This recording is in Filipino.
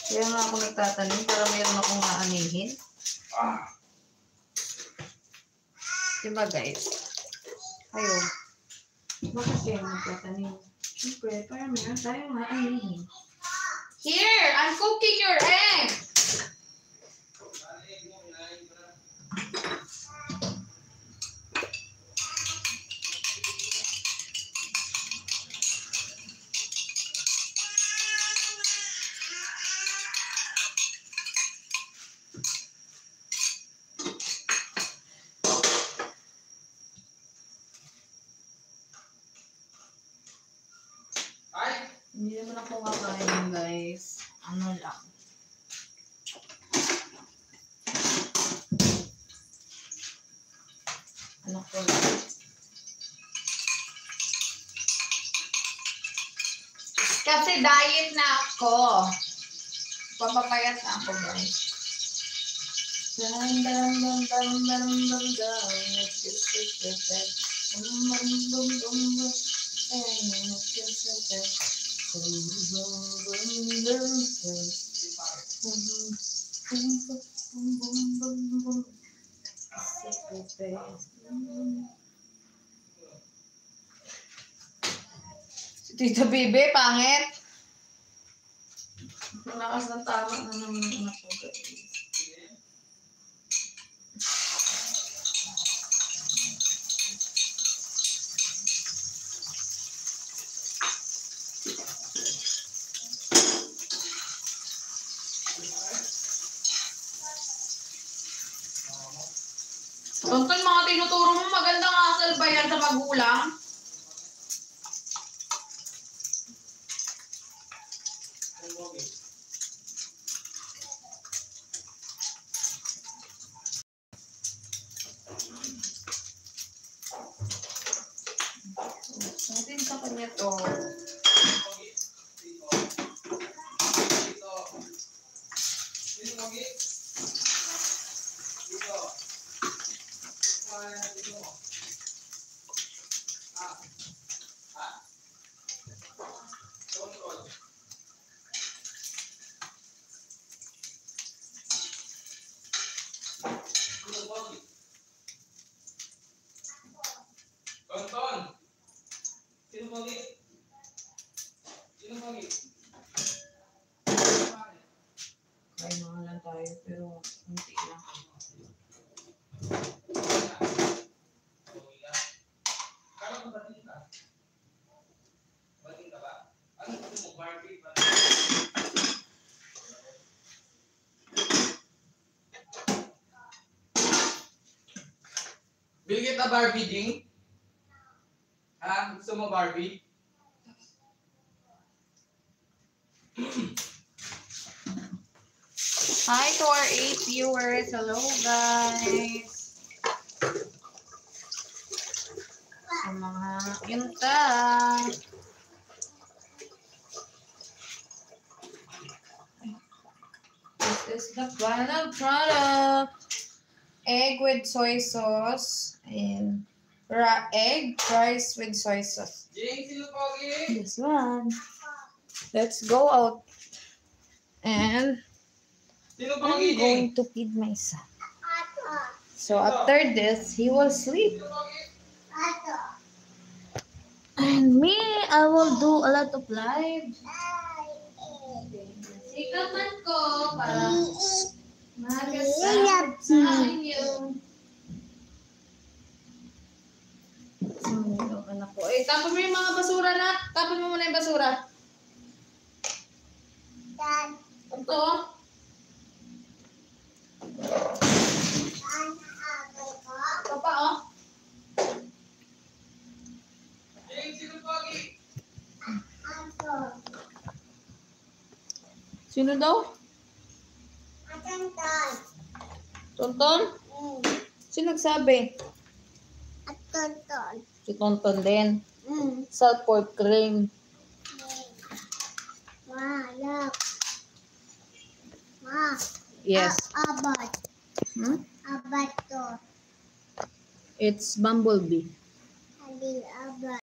Kaya nga ako nagtatanim para mayroon akong aanihin. Diba guys? Ayun. Bakit kayo nagtatanim? Siyempre, para mayroon tayong aanihin. Here! I'm cooking your egg! Hindi naman ako kakain guys. Ano lang. Ano ko lang. Kasi diet na ako. Papapayat na ako guys. Dum dum dum dum dum dum dum. Si Tita Bibi, pangit. Malakas na tama na naman ang anak ko guys. Tonton, mga tinuturo mo, magandang asal ba yan sa magulang? Natin sa kanya to. Tonton! Sino pogi? Sino pogi? Kain na lang tayo, pero hindi lang. Kala mo bating ka? Bating ka ba? Ano gusto mo? Barbie? Will get a Barbie, Ding? Ha? Gusto mo Barbie? Hi to our 8 viewers. Hello guys. Sa mga yunta. This is the final product. Egg with soy sauce and egg rice with soy sauce. Ding, sino pogi? This one. Let's go out. And Sino I'm pogi, Ding? going to feed my son. So after this, he will sleep. Sino pogi? And me, I will do a lot of live. Sikapan ko para magasap sa inyo. Yung anak ko. Eh, tapon mo yung mga basura na. Tapon mo muna yung basura. Ito. Ito pa, oh. Ding, sino pogi? Sino daw? Tonton? Sino nagsabi? Si Tonton din. Salt pork cream. Yes. Hmm? It's bumblebee.